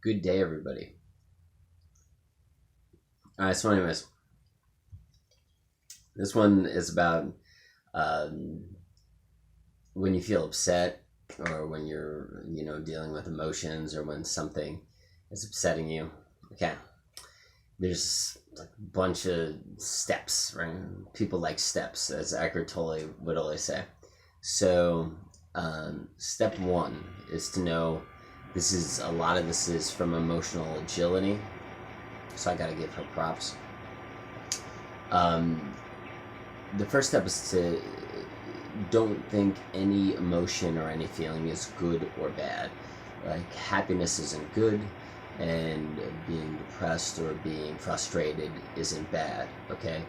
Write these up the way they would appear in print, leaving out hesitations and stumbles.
Good day, everybody. All right, so anyways, this one is about um, when you feel upset or when you're, dealing with emotions or when something is upsetting you. Okay, there's a bunch of steps, right? People like steps, as Eckhart Tolle would always say. So, step one is to know a lot of this is from emotional agility. So I got to give her props. Um, the first step is to don't think any emotion or any feeling is good or bad. Like happiness isn't good, and being depressed or being frustrated isn't bad. Okay,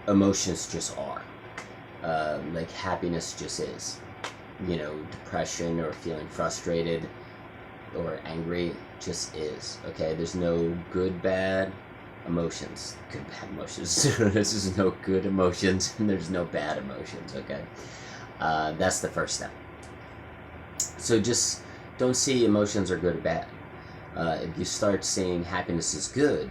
emotions just are. Like happiness just is. Depression or feeling frustrated or angry just is. Okay, there's no good, bad emotions. Good, bad emotions. This is no good emotions, and there's no bad emotions. Okay, that's the first step. So just don't see emotions are good or bad. If you start seeing happiness is good,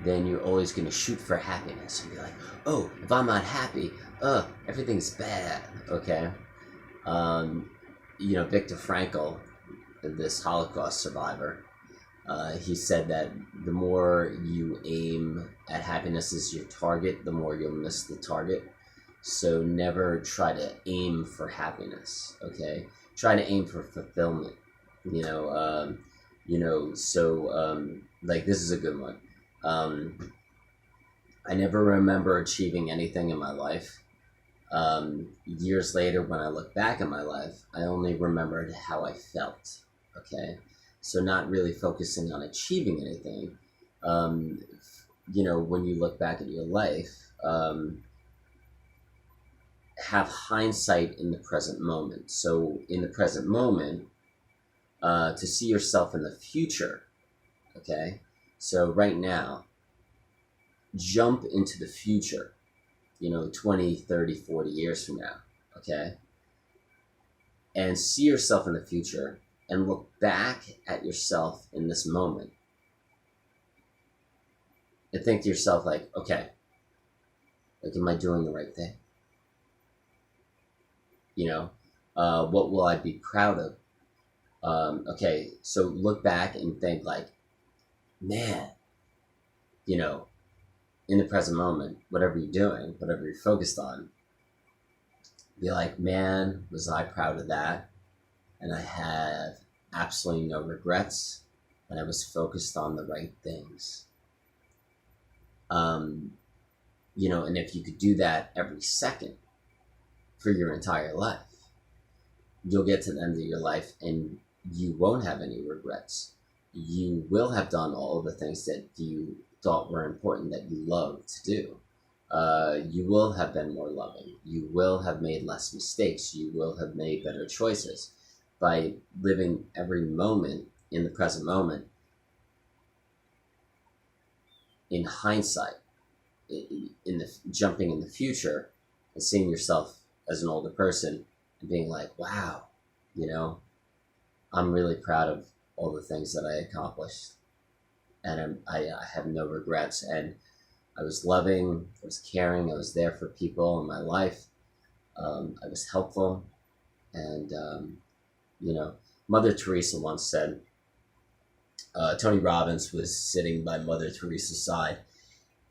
then you're always going to shoot for happiness and be like, oh, if I'm not happy, everything's bad. Okay. Viktor Frankl, this Holocaust survivor, he said that the more you aim at happiness as your target, the more you'll miss the target. So never try to aim for happiness. Okay, try to aim for fulfillment. Like this is a good one. I never remember achieving anything in my life. Years later, when I look back at my life, I only remembered how I felt. Okay, so not really focusing on achieving anything. When you look back at your life, have hindsight in the present moment. So in the present moment, to see yourself in the future. Okay, so right now, jump into the future. 20, 30, 40 years from now. Okay, and see yourself in the future and look back at yourself in this moment and think to yourself like, okay, like, am I doing the right thing? What will I be proud of? Okay, so look back and think like, man, in the present moment, whatever you're doing, whatever you're focused on, be like, man, was I proud of that? And I have absolutely no regrets, and I was focused on the right things. And if you could do that every second for your entire life, you'll get to the end of your life and you won't have any regrets. You will have done all of the things that you thought were important that you loved to do. You will have been more loving. You will have made less mistakes. You will have made better choices by living every moment in the present moment in hindsight, in the jumping in the future and seeing yourself as an older person and being like, wow, I'm really proud of all the things that I accomplished, and I have no regrets, and I was loving, I was caring, I was there for people in my life. I was helpful, and Mother Teresa once said, Tony Robbins was sitting by Mother Teresa's side,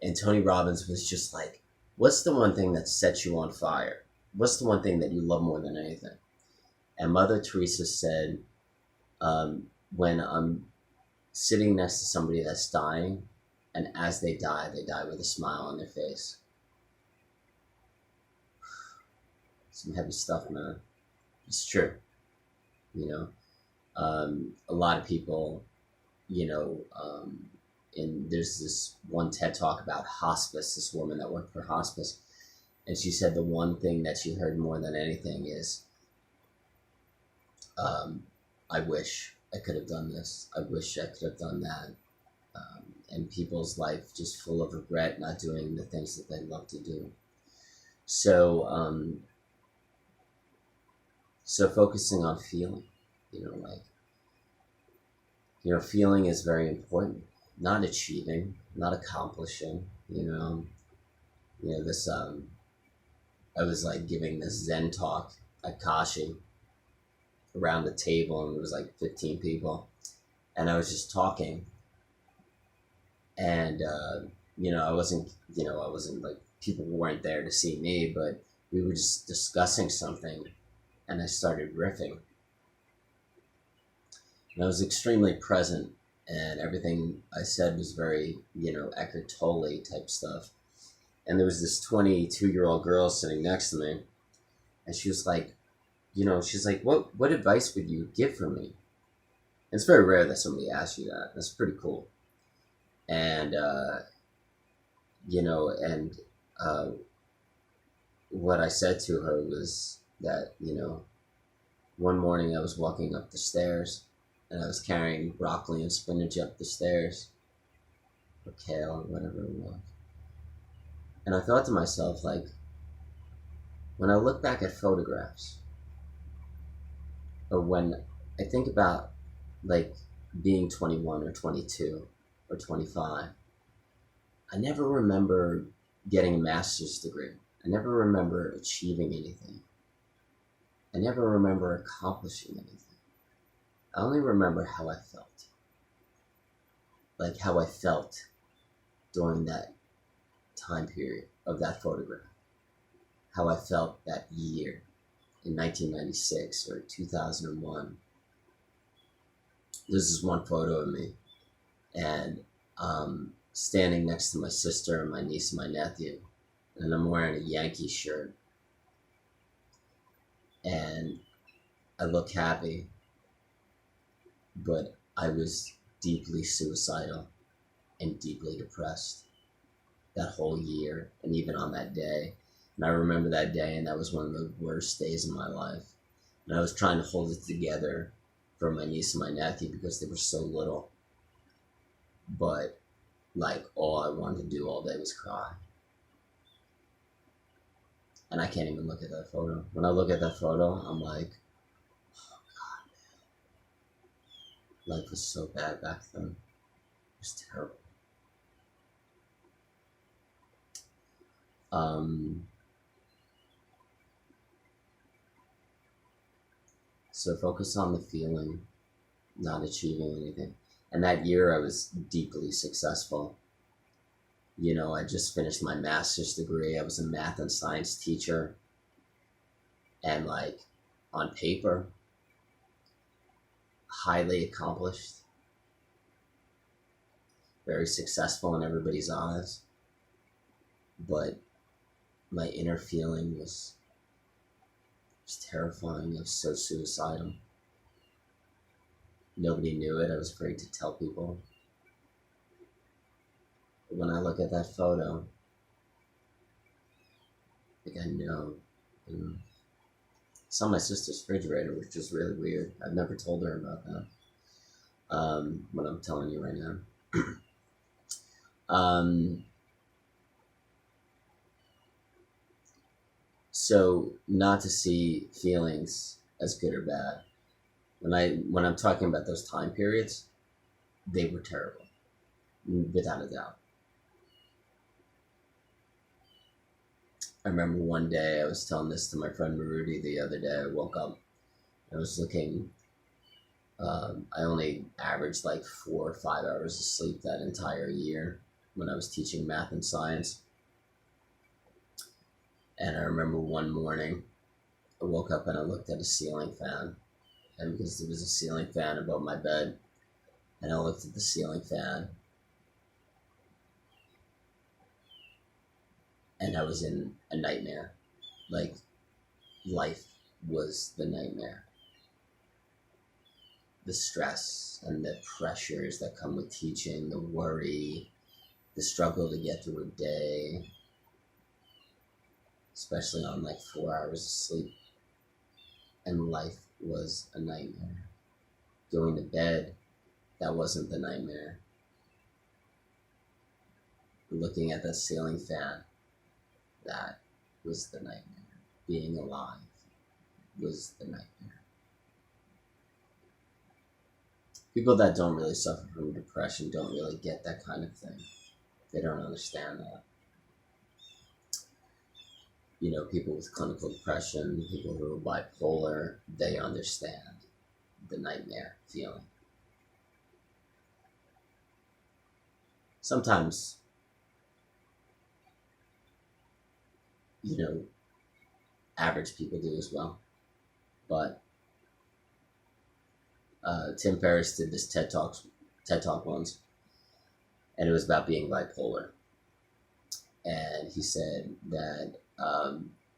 and Tony Robbins was just like, what's the one thing that sets you on fire? What's the one thing that you love more than anything? And Mother Teresa said, when I'm sitting next to somebody that's dying, and as they die with a smile on their face. Some heavy stuff, man. It's true. A lot of people, and there's this one TED talk about hospice, this woman that worked for hospice, and she said the one thing that she heard more than anything is, I wish I could have done this. I wish I could have done that. And people's life just full of regret, not doing the things that they love to do. So, so focusing on feeling, like Feeling is very important. Not achieving, not accomplishing. This. I was like giving this Zen talk at Kashi around the table, and it was like 15 people, and I was just talking, and I wasn't like, people weren't there to see me, but we were just discussing something, and I started riffing, and I was extremely present, and everything I said was very, Eckhart Tolle type stuff. And there was this 22-year-old girl sitting next to me, and she was like, she's like, what advice would you give for me? And it's very rare that somebody asks you that. That's pretty cool. And and uh, what I said to her was that, one morning I was walking up the stairs, and I was carrying broccoli and spinach up the stairs, or kale, or whatever it was. And I thought to myself, like, when I look back at photographs, or when I think about, like, being 21 or 22 or 25, I never remember getting a master's degree. I never remember achieving anything. I never remember accomplishing anything. I only remember how I felt. Like how I felt during that time period of that photograph. How I felt that year in 1996 or 2001. This is one photo of me, and standing next to my sister, my niece, and my nephew, and I'm wearing a Yankee shirt, and I look happy, but I was deeply suicidal and deeply depressed that whole year, and even on that day. And I remember that day, and that was one of the worst days of my life. And I was trying to hold it together for my niece and my nephew because they were so little. But, like, all I wanted to do all day was cry. And I can't even look at that photo. When I look at that photo, I'm like, oh God, life was so bad back then. It was terrible. So focus on the feeling, not achieving anything. And that year I was deeply successful. I just finished my master's degree. I was a math and science teacher. And, like, on paper, highly accomplished, very successful in everybody's eyes. But my inner feeling was terrifying. I was so suicidal. Nobody knew it. I was afraid to tell people. But when I look at that photo, like, I know. It's on my sister's refrigerator, which is really weird. I've never told her about that. What I'm telling you right now. So not to see feelings as good or bad. When I'm talking about those time periods, they were terrible, without a doubt. I remember one day, I was telling this to my friend Maruti the other day. I woke up, I was looking, I only averaged like 4 or 5 hours of sleep that entire year when I was teaching math and science. And I remember one morning, I woke up and I looked at a ceiling fan. And because there was a ceiling fan above my bed, and I looked at the ceiling fan, and I was in a nightmare. Like, life was the nightmare. The stress and the pressures that come with teaching, the worry, the struggle to get through a day, especially on like 4 hours of sleep. And life was a nightmare. Going to bed, that wasn't the nightmare. Looking at that ceiling fan, that was the nightmare. Being alive was the nightmare. People that don't really suffer from depression don't really get that kind of thing. They don't understand that. People with clinical depression, people who are bipolar, they understand the nightmare feeling. Sometimes, you know, average people do as well. But Tim Ferriss did this TED Talk once, and it was about being bipolar. And he said that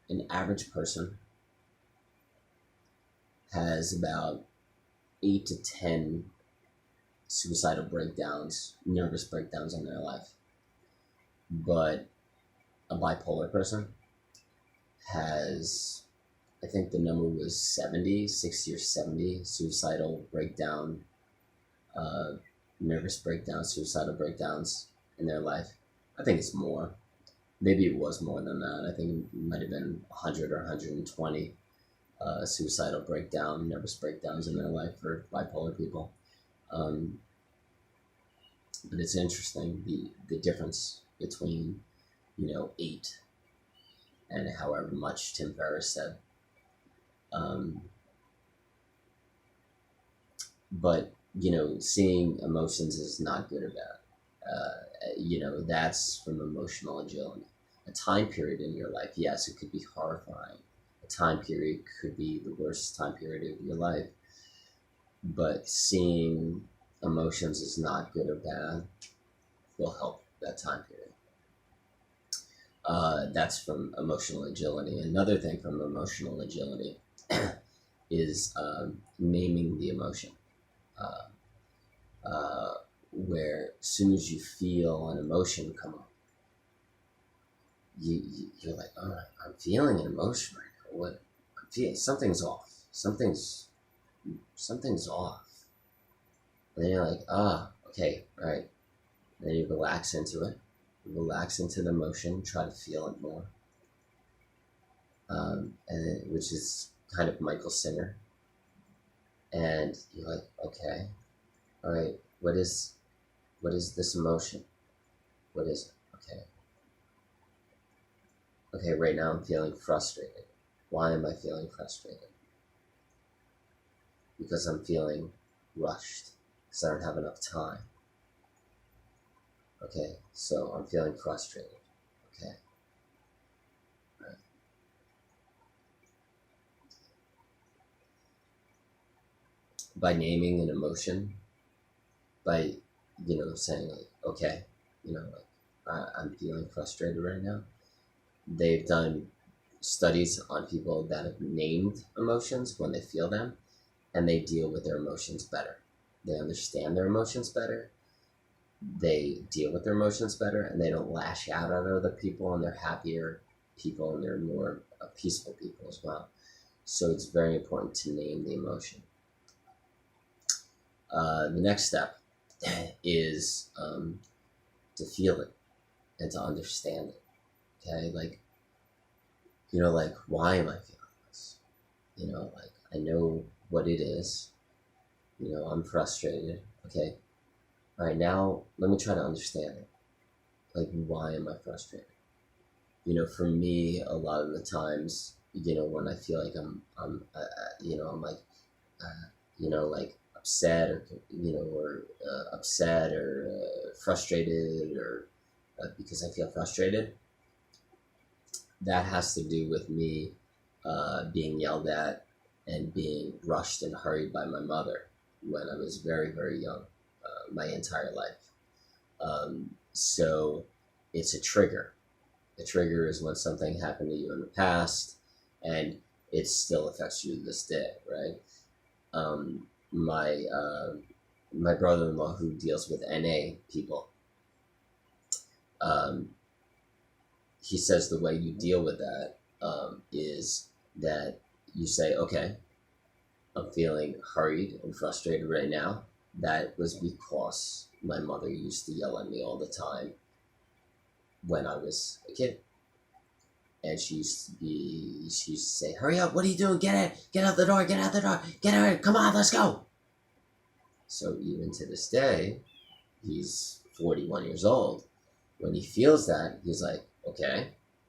an average person has about 8 to 10 suicidal breakdowns, nervous breakdowns in their life. But a bipolar person has, I think the number was 60 or 70 suicidal breakdown, nervous breakdowns, suicidal breakdowns in their life. I think it's more. Maybe it was more than that. I think it might have been 100 or 120 suicidal breakdown, nervous breakdowns in their life for bipolar people. But it's interesting the difference between 8 and however much Tim Ferriss said. But seeing emotions is not good or bad. That's from emotional agility. A time period in your life, yes, it could be horrifying. A time period could be the worst time period of your life. But seeing emotions is not good or bad will help that time period. That's from emotional agility. Another thing from emotional agility is naming the emotion. Where as soon as you feel an emotion come up, you're like, all right, I'm feeling an emotion right now. What I'm feeling, something's off. Something's off. And then you're like, okay, all right. And then you relax into it. You relax into the emotion. Try to feel it more. Which is kind of Michael Singer. And you're like, okay, all right. What is this emotion? What is it? Okay, right now I'm feeling frustrated. Why am I feeling frustrated? Because I'm feeling rushed, because I don't have enough time. Okay, so I'm feeling frustrated. Okay. All right. By naming an emotion, by, saying like, okay, I'm feeling frustrated right now. They've done studies on people that have named emotions when they feel them, and they deal with their emotions better. They understand their emotions better. They deal with their emotions better, and they don't lash out at other people, and they're happier people, and they're more peaceful people as well. So it's very important to name the emotion. The next step is to feel it and to understand it. Okay, like why am I feeling this? I know what it is. I'm frustrated. Okay, all right, now let me try to understand it. Like, why am I frustrated? For me, a lot of the times, when I feel like I'm like, like upset or frustrated or because I feel frustrated, that has to do with me being yelled at and being rushed and hurried by my mother when I was very, very young, my entire life. So it's a trigger. A trigger is when something happened to you in the past and it still affects you to this day, right? My brother-in-law who deals with NA people, he says the way you deal with that is that you say, okay, I'm feeling hurried and frustrated right now. That was because my mother used to yell at me all the time when I was a kid. And she used to say, hurry up, what are you doing? Get out the door, get out, come on, let's go. So even to this day, he's 41 years old. When he feels that, he's like, okay,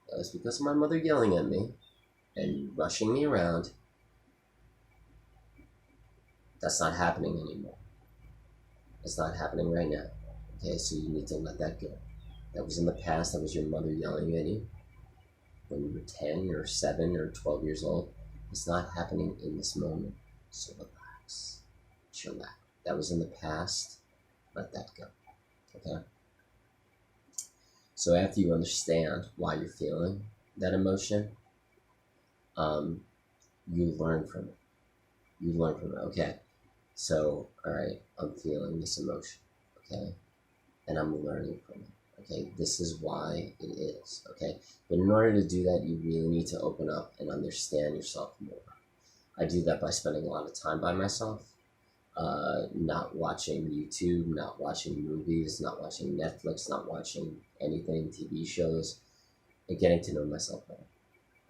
that was because of my mother yelling at me and rushing me around. That's not happening anymore. It's not happening right now. Okay, so you need to let that go. That was in the past. That was your mother yelling at you when you were 10 or 7 or 12 years old. It's not happening in this moment. So relax. Chillax. That was in the past. Let that go. Okay? So after you understand why you're feeling that emotion, you learn from it. You learn from it. Okay. So, all right, I'm feeling this emotion. Okay. And I'm learning from it. Okay, this is why it is. Okay, but in order to do that, you really need to open up and understand yourself more. I do that by spending a lot of time by myself, not watching YouTube, not watching movies, not watching Netflix, not watching anything, TV shows, and getting to know myself better.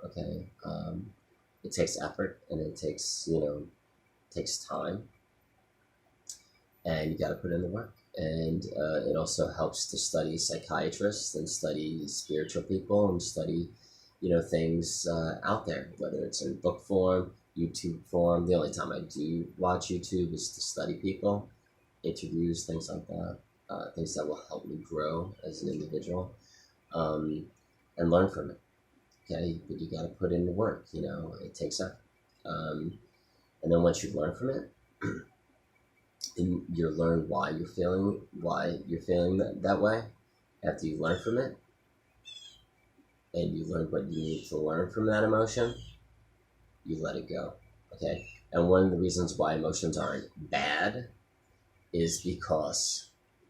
Okay, it takes effort and it takes takes time, and you got to put in the work. And it also helps to study psychiatrists and study spiritual people and study, things out there, whether it's in book form, YouTube form. The only time I do watch YouTube is to study people, interviews, things like that, things that will help me grow as an individual, and learn from it. Okay, but you got to put in the work. It takes effort. And then once you learn from it, and you learn why you're feeling that way. After you learn from it, and you learn what you need to learn from that emotion, you let it go. Okay. And one of the reasons why emotions aren't bad is because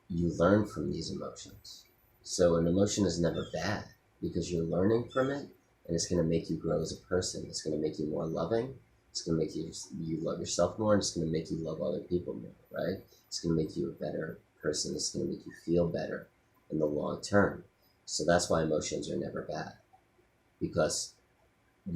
you learn from these emotions. So an emotion is never bad because you're learning from it, and it's going to make you grow as a person. It's going to make you more loving. It's going to make you love yourself more, and it's going to make you love other people more, right? It's going to make you a better person. It's going to make you feel better in the long term. So that's why emotions are never bad, because